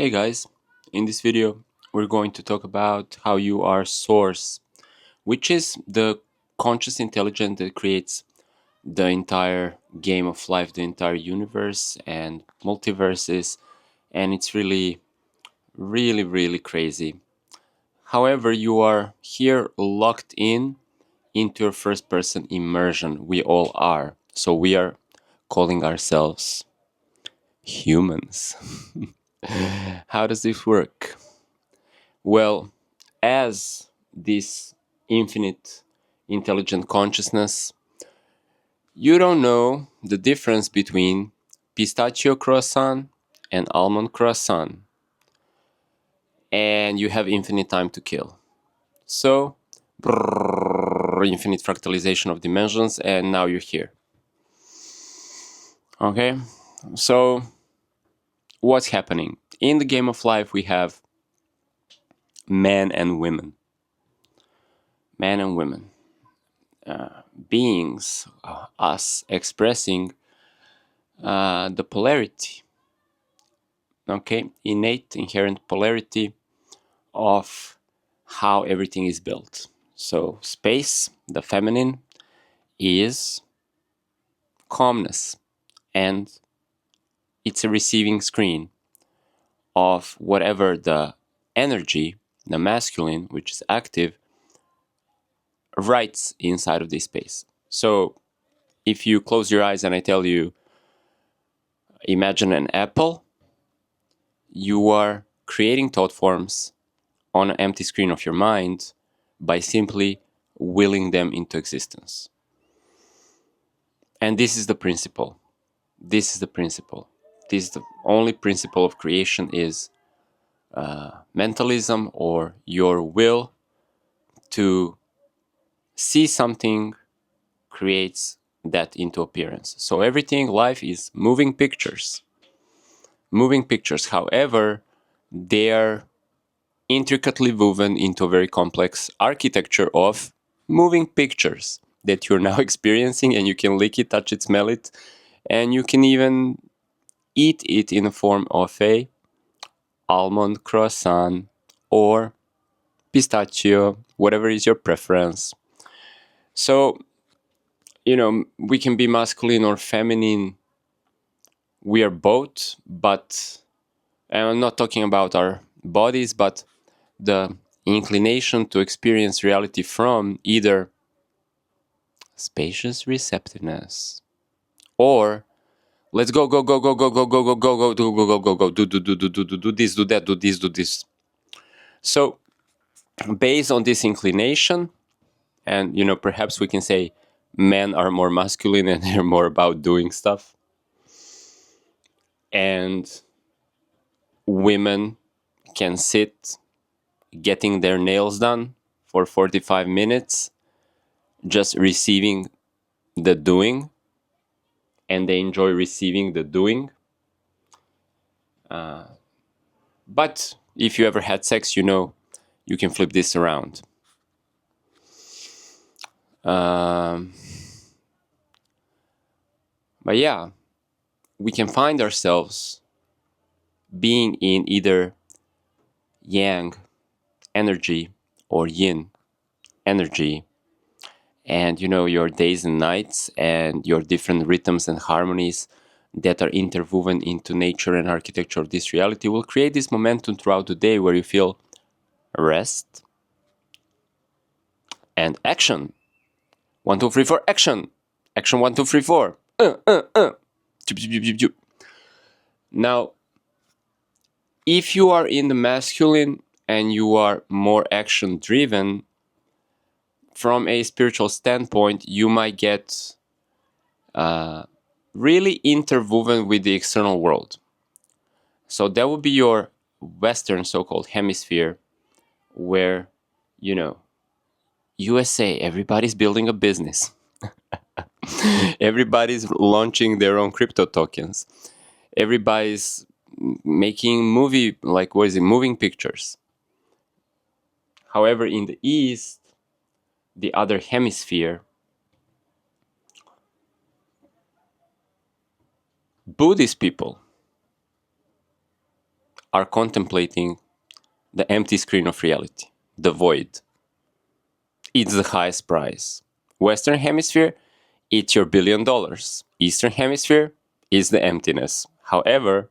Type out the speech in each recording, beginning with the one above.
Hey guys, in this video we're going to talk about how you are source, which is the conscious intelligence that creates the entire game of life, the entire universe and multiverses, and it's really crazy. However, you are here locked into your first person immersion. We all are. So we are calling ourselves humans. How does this work? Well, as this infinite intelligent consciousness, you don't know the difference between pistachio croissant and almond croissant, and you have infinite time to kill. So, infinite fractalization of dimensions, and now you're here. Okay, so what's happening? In the game of life, we have men and women. Men and women. Beings, us expressing the polarity, okay, innate, inherent polarity of how everything is built. So space, the feminine, is calmness, and it's a receiving screen of whatever the energy, the masculine, which is active, writes inside of this space. So if you close your eyes and I tell you, imagine an apple, you are creating thought forms on an empty screen of your mind by simply willing them into existence. And this is the principle. This is the principle. This is the only principle of creation is mentalism, or your will to see something creates that into appearance. So everything, life is moving pictures. Moving pictures, however, they are intricately woven into a very complex architecture of moving pictures that you're now experiencing, and you can lick it, touch it, smell it, and you can even eat it in the form of a almond croissant or pistachio, whatever is your preference. So, we can be masculine or feminine. We are both, but and I'm not talking about our bodies, but the inclination to experience reality from either spacious receptiveness or let's go do this, do that, do this, do this. So based on this inclination, and perhaps we can say men are more masculine and they're more about doing stuff, and women can sit getting their nails done for 45 minutes just receiving the doing, and they enjoy receiving the doing. But if you ever had sex, you can flip this around. But yeah, we can find ourselves being in either yang energy or yin energy, and your days and nights and your different rhythms and harmonies that are interwoven into nature and architecture of this reality will create this momentum throughout the day where you feel rest and action. 1, 2, 3, 4, action. Action 1, 2, 3, 4. Now, if you are in the masculine and you are more action driven, from a spiritual standpoint, you might get really interwoven with the external world. So that would be your Western so-called hemisphere, where, USA, everybody's building a business. Everybody's launching their own crypto tokens. Everybody's making moving pictures. However, in the East, the other hemisphere, Buddhist people are contemplating the empty screen of reality, the void. It's the highest prize. Western Hemisphere, it's your $1 billion. Eastern Hemisphere is the emptiness. However,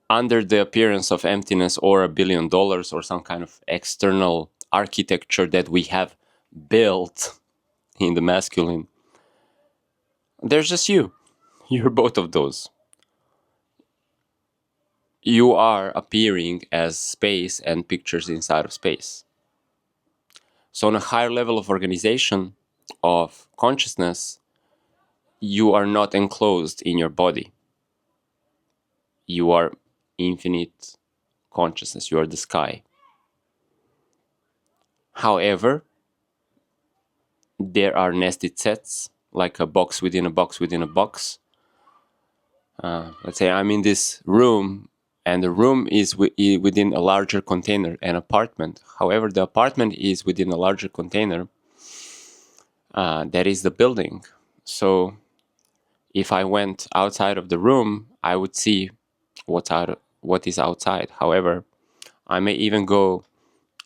under the appearance of emptiness or $1 billion or some kind of external architecture that we have built in the masculine, there's just you. You're both of those. You are appearing as space and pictures inside of space. So on a higher level of organization, of consciousness, you are not enclosed in your body. You are infinite consciousness. You are the sky. However, there are nested sets, like a box within a box within a box. Let's say I'm in this room, and the room is within a larger container, an apartment. However, the apartment is within a larger container. That is the building. So if I went outside of the room, I would see what is outside. However, I may even go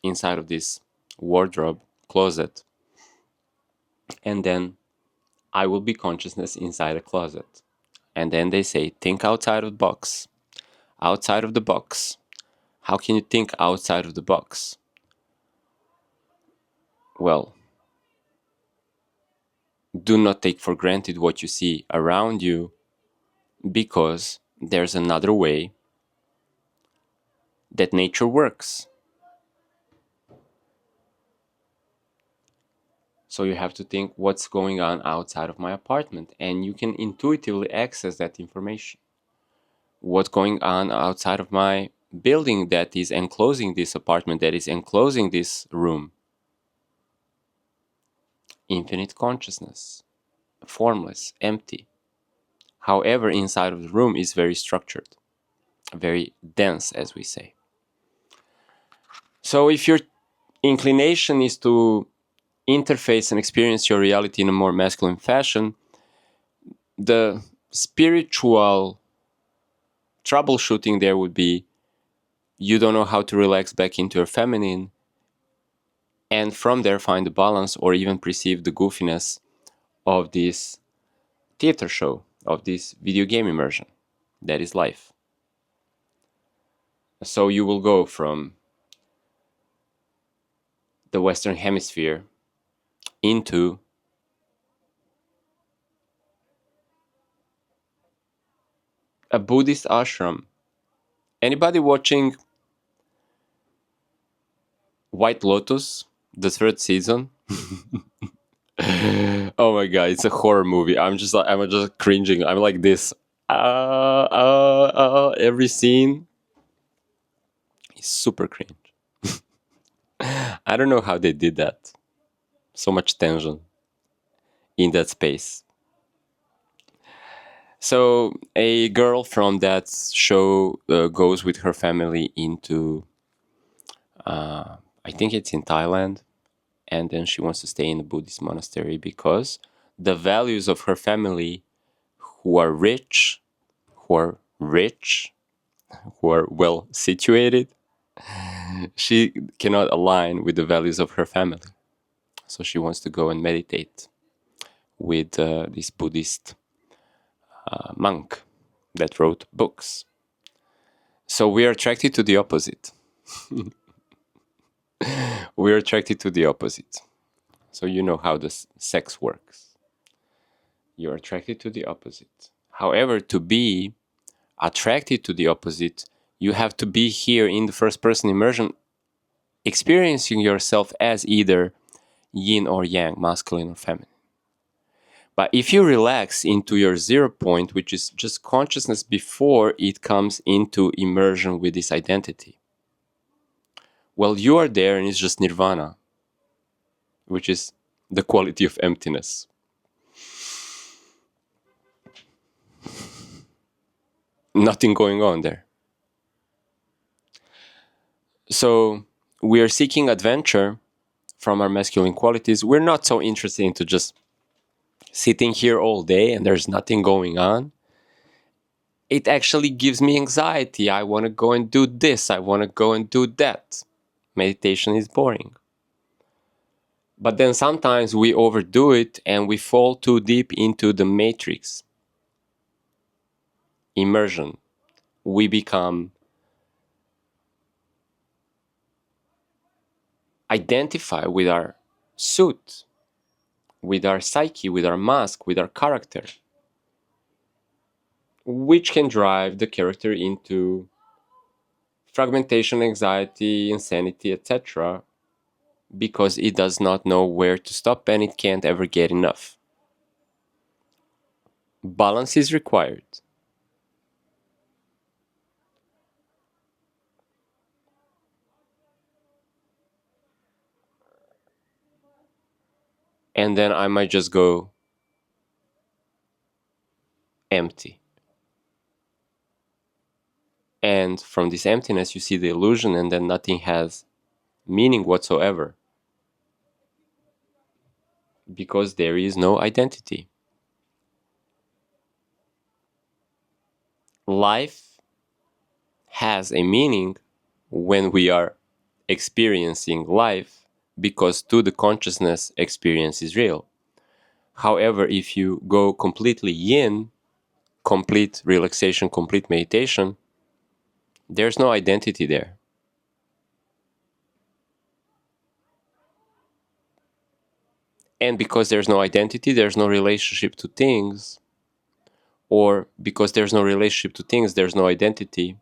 inside of this wardrobe closet, and then I will be consciousness inside a closet. And then they say, think outside of the box. Outside of the box. How can you think outside of the box? Well, do not take for granted what you see around you, because there's another way that nature works. So you have to think what's going on outside of my apartment, and you can intuitively access that information. What's going on outside of my building that is enclosing this apartment, that is enclosing this room? Infinite consciousness, formless, empty. However, inside of the room is very structured, very dense, as we say. So if your inclination is to interface and experience your reality in a more masculine fashion, the spiritual troubleshooting there would be, you don't know how to relax back into your feminine, and from there find the balance or even perceive the goofiness of this theater show, of this video game immersion that is life. So you will go from the Western Hemisphere into a Buddhist ashram. Anybody watching White Lotus, the third season? Oh my god, it's a horror movie. I'm just cringing. I'm like this. Every scene is super cringe. I don't know how they did that. So much tension in that space. So a girl from that show goes with her family into, I think it's in Thailand, and then she wants to stay in a Buddhist monastery because the values of her family, who are rich, who are well situated, she cannot align with the values of her family. So she wants to go and meditate with this Buddhist monk that wrote books. So we are attracted to the opposite. We are attracted to the opposite. So you know how the sex works. You're attracted to the opposite. However, to be attracted to the opposite, you have to be here in the first person immersion, experiencing yourself as either yin or yang, masculine or feminine. But if you relax into your 0 point, which is just consciousness before it comes into immersion with this identity, well, you are there and it's just nirvana, which is the quality of emptiness. Nothing going on there. So we are seeking adventure from our masculine qualities. We're not so interested into just sitting here all day and there's nothing going on. it actually gives me anxiety. I want to go and do this. I want to go and do that. Meditation is boring. But then sometimes we overdo it and we fall too deep into the matrix. Immersion. We become identify with our suit, with our psyche, with our mask, with our character, which can drive the character into fragmentation, anxiety, insanity, etc., because it does not know where to stop and it can't ever get enough. Balance is required. And then I might just go empty. And from this emptiness, you see the illusion, and then nothing has meaning whatsoever because there is no identity. Life has a meaning when we are experiencing life because to the consciousness, experience is real. However, if you go completely yin, complete relaxation, complete meditation, there's no identity there. And because there's no identity, there's no relationship to things. Or because there's no relationship to things, there's no identity.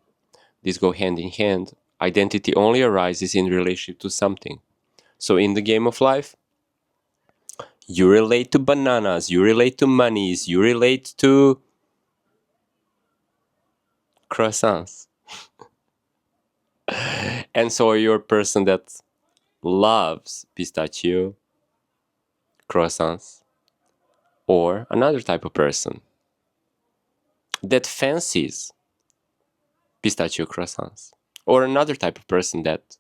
These go hand in hand. Identity only arises in relationship to something. So in the game of life, you relate to bananas, you relate to monies, you relate to croissants. And so you're a person that loves pistachio, croissants, or another type of person that fancies pistachio croissants, or another type of person that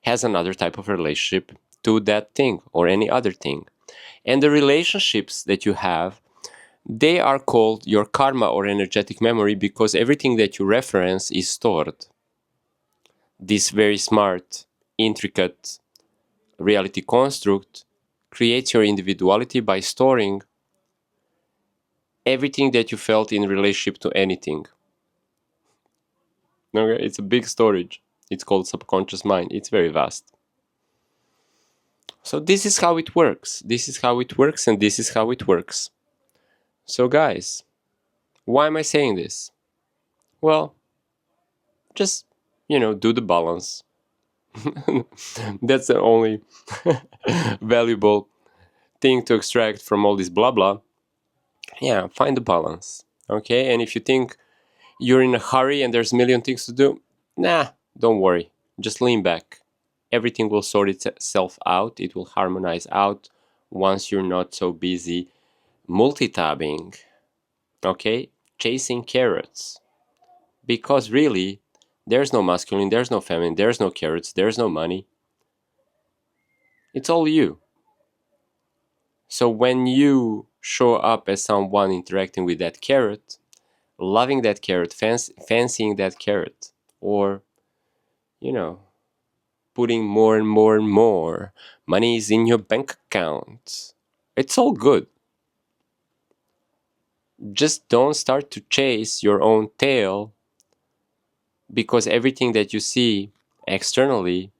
has another type of relationship to that thing or any other thing. And the relationships that you have, they are called your karma or energetic memory because everything that you reference is stored. This very smart, intricate reality construct creates your individuality by storing everything that you felt in relationship to anything. Okay? It's a big storage. It's called subconscious mind. It's very vast. So this is how it works. This is how it works, and this is how it works. So guys, why am I saying this? Well, just, do the balance. That's the only valuable thing to extract from all this blah blah. Yeah, find the balance. Okay, and if you think you're in a hurry and there's a million things to do, nah, don't worry. Just lean back. Everything will sort itself out. It will harmonize out once you're not so busy multitabbing. Okay, chasing carrots. Because really, there's no masculine, there's no feminine, there's no carrots, there's no money. It's all you. So when you show up as someone interacting with that carrot, loving that carrot, fancying that carrot, or, putting more and more and more money is in your bank account, it's all good. Just don't start to chase your own tail because everything that you see externally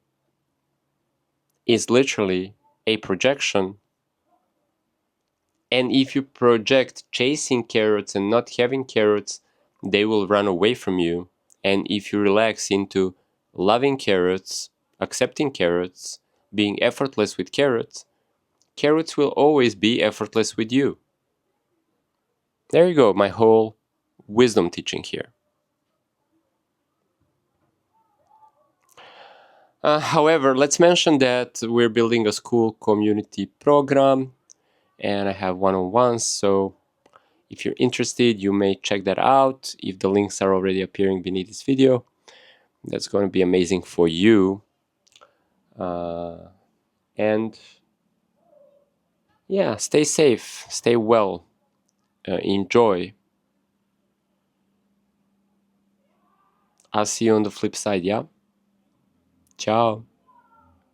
is literally a projection. And if you project chasing carrots and not having carrots, they will run away from you. And if you relax into loving carrots, accepting carrots, being effortless with carrots, carrots will always be effortless with you. There you go, my whole wisdom teaching here. However, let's mention that we're building a school community program and I have one-on-ones, so if you're interested, you may check that out. If the links are already appearing beneath this video, that's going to be amazing for you. And yeah, stay safe, stay well, enjoy. I'll see you on the flip side, yeah? Ciao.